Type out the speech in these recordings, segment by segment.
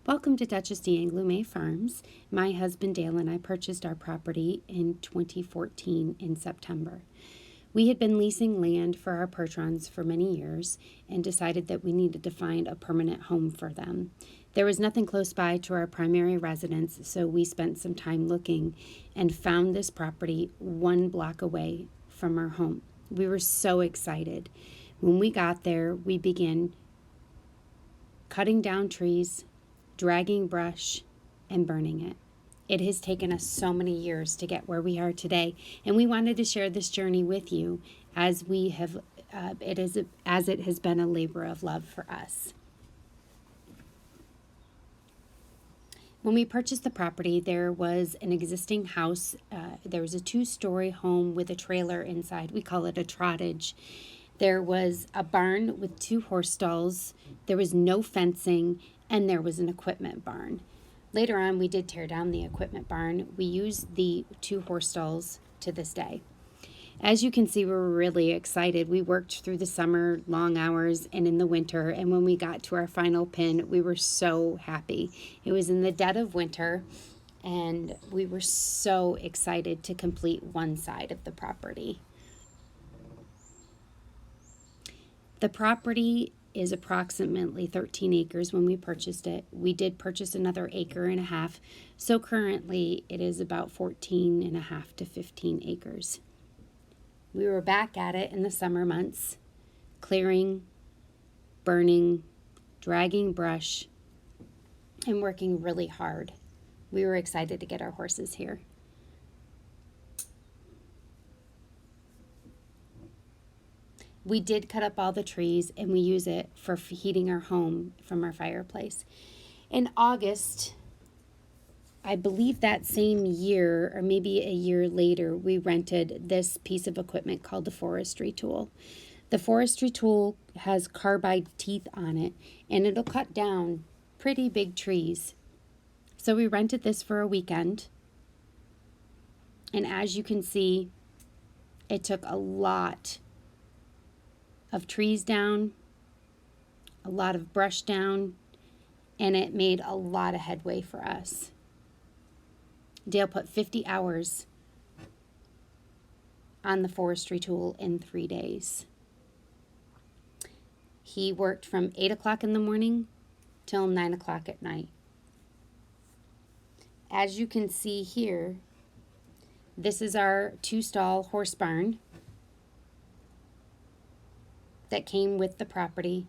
Welcome to Duchess D'Angouleme Farms. My husband Dale and I purchased our property in 2014 in September. We had been leasing land for our Percherons for many years and decided that we needed to find a permanent home for them. There was nothing close by to our primary residence, so we spent some time looking and found this property 1 block away from our home. We were so excited. When we got there, we began cutting down trees, dragging brush, and burning it. It has taken us so many years to get where we are today, and we wanted to share this journey with you as we have it has been a labor of love for us. When we purchased the property, there was an existing house. There was a 2-story home with a trailer inside. We call it a trottage. There was a barn with 2 horse stalls. There was no fencing, and there was an equipment barn. Later on, we did tear down the equipment barn. We used the 2 horse stalls to this day. As you can see, we were really excited. We worked through the summer, long hours, and in the winter, and when we got to our final pin, we were so happy. It was in the dead of winter, and we were so excited to complete one side of the property. The property is approximately 13 acres when we purchased it. We did purchase another 1.5 acres, so currently it is about 14.5 to 15 acres. We were back at it in the summer months, clearing, burning, dragging brush, and working really hard. We were excited to get our horses here. We did cut up all the trees, and we use it for heating our home from our fireplace. In August, I believe that same year, or maybe a year later, we rented this piece of equipment called the forestry tool. The forestry tool has carbide teeth on it, and it'll cut down pretty big trees. So we rented this for a weekend. And as you can see, it took a lot of trees down, a lot of brush down, and it made a lot of headway for us. Dale put 50 hours on the forestry tool in 3 days. He worked from 8 o'clock in the morning till 9 o'clock at night. As you can see here, this is our 2-stall horse barn that came with the property,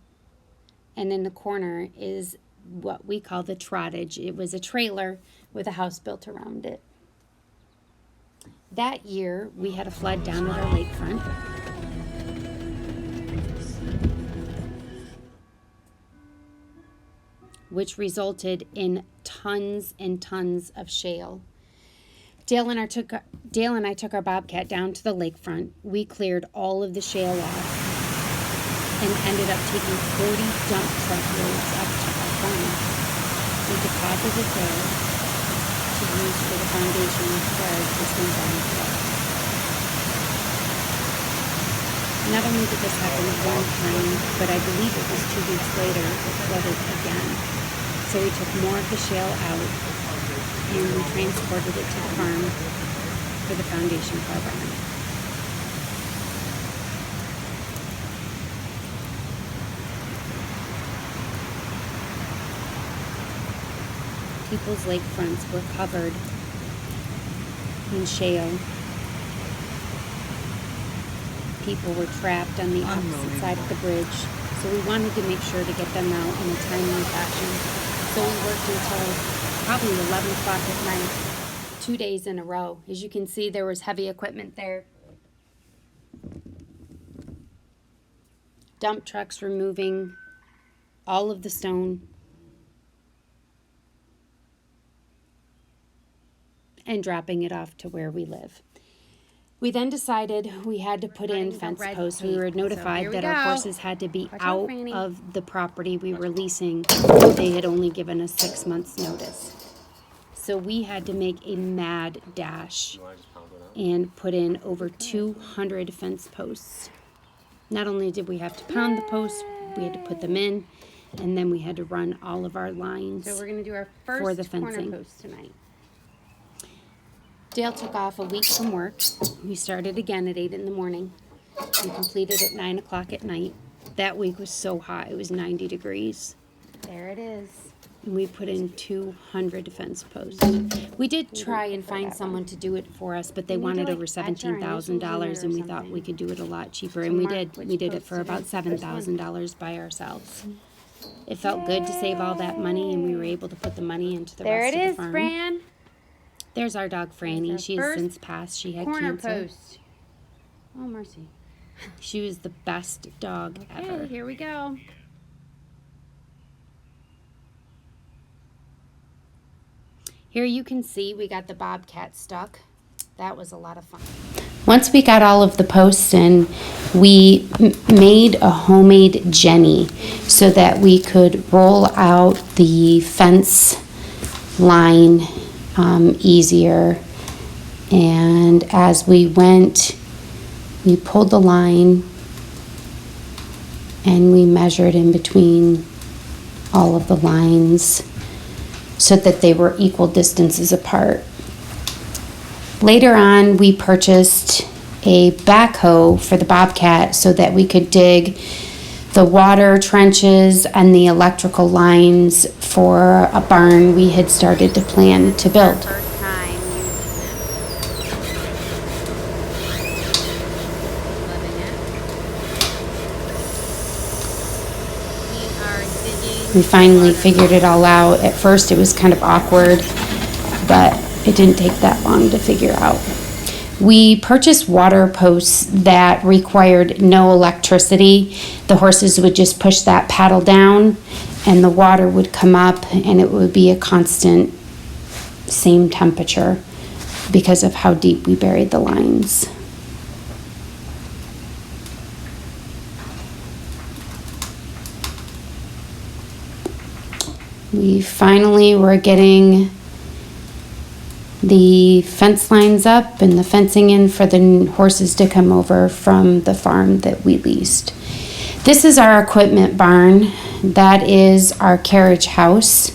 and in the corner is what we call the trottage. It was a trailer with a house built around it. That year, we had a flood down at our lakefront. Which resulted in tons and tons of shale. Dale and I took our bobcat down to the lakefront. We cleared all of the shale off and ended up taking 40 dump truck loads up to our farm. We deposited there to use for the foundation for our existing barn today. Not only did this happen one time, but I believe it was 2 weeks later it flooded again. So we took more of the shale out and we transported it to the farm for the foundation for our barn. People's lakefronts were covered in shale. People were trapped on the opposite side of the bridge, so we wanted to make sure to get them out in a timely fashion. So we worked until probably 11 o'clock at night, 2 days in a row. As you can see, there was heavy equipment there. Dump trucks removing all of the stone and dropping it off to where we live. We then decided we had to put in fence posts. We were notified that our horses had to be out of the property we were leasing. They had only given us 6 months notice. So we had to make a mad dash and put in over 200 fence posts. Not only did we have to pound the posts, we had to put them in. and then we had to run all of our lines. So we're going to do our for the first corner fencing. post tonight. Dale took off a week from work. We started again at 8 in the morning. We completed at 9 o'clock at night. That week was so hot, it was 90 degrees. There it is. And we put in 200 fence posts. We did try and find someone to do it for us, but they wanted over $17,000, and we thought we could do it a lot cheaper. And we did. We did it for about $7,000 by ourselves. It felt good to save all that money, and we were able to put the money into the rest of the farm. There it is, Fran. There's our dog, Franny. She has since passed. She had corner cancer. Post. Oh, mercy. She was the best dog ever. Okay, here we go. Here you can see we got the bobcat stuck. That was a lot of fun. Once we got all of the posts in, we made a homemade jenny so that we could roll out the fence line easier. And as we went, we pulled the line and we measured in between all of the lines so that they were equal distances apart. Later on, we purchased a backhoe for the bobcat so that we could dig the water trenches and the electrical lines for a barn we had started to plan to build. First time using it. We finally figured it all out. At first it was kind of awkward, but it didn't take that long to figure out. We purchased water posts that required no electricity. The horses would just push that paddle down and the water would come up and it would be a constant same temperature because of how deep we buried the lines. We finally were getting the fence lines up and the fencing in for the horses to come over from the farm that we leased. This is our equipment barn. That is our carriage house.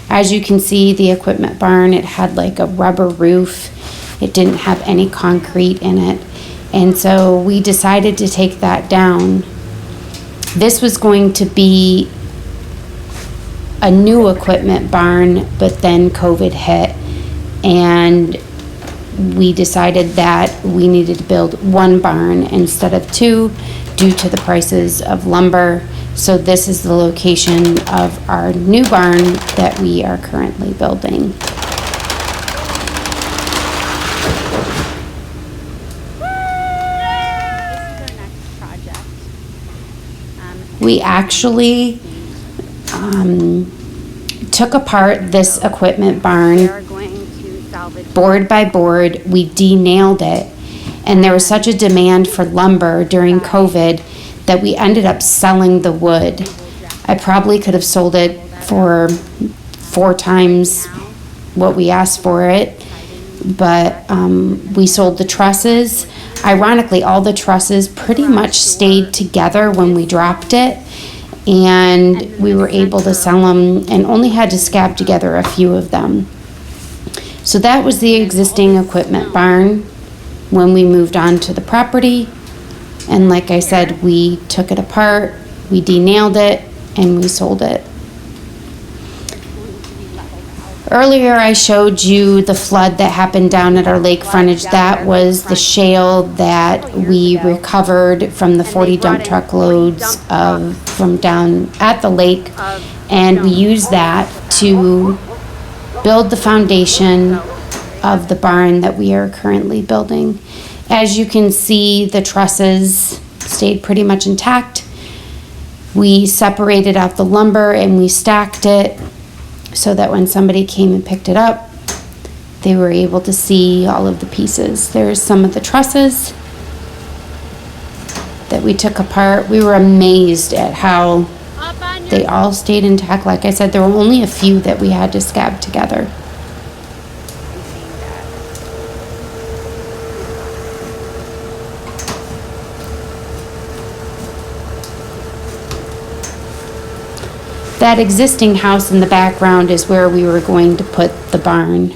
As you can see, the equipment barn, it had like a rubber roof. It didn't have any concrete in it. And so we decided to take that down. This was going to be a new equipment barn, but then COVID hit. And we decided that we needed to build one barn instead of two due to the prices of lumber. So this is the location of our new barn that we are currently building. This is our next project. We actually took apart this equipment barn. We are going to salvage Board by board, we de-nailed it. And there was such a demand for lumber during COVID that we ended up selling the wood. I probably could have sold it for 4 times what we asked for it, but we sold the trusses. Ironically, all the trusses pretty much stayed together when we dropped it, and we were able to sell them and only had to scab together a few of them. So that was the existing equipment barn when we moved on to the property. And like I said, we took it apart, we de-nailed it, and we sold it. Earlier I showed you the flood that happened down at our lake frontage. That was the shale that we recovered from the 40 dump truck loads from down at the lake. And we used that to build the foundation of the barn that we are currently building. As you can see, the trusses stayed pretty much intact. We separated out the lumber and we stacked it so that when somebody came and picked it up, they were able to see all of the pieces. There's some of the trusses that we took apart. We were amazed at how they all stayed intact. Like I said, there were only a few that we had to scab together. that existing house in the background is where we were going to put the barn.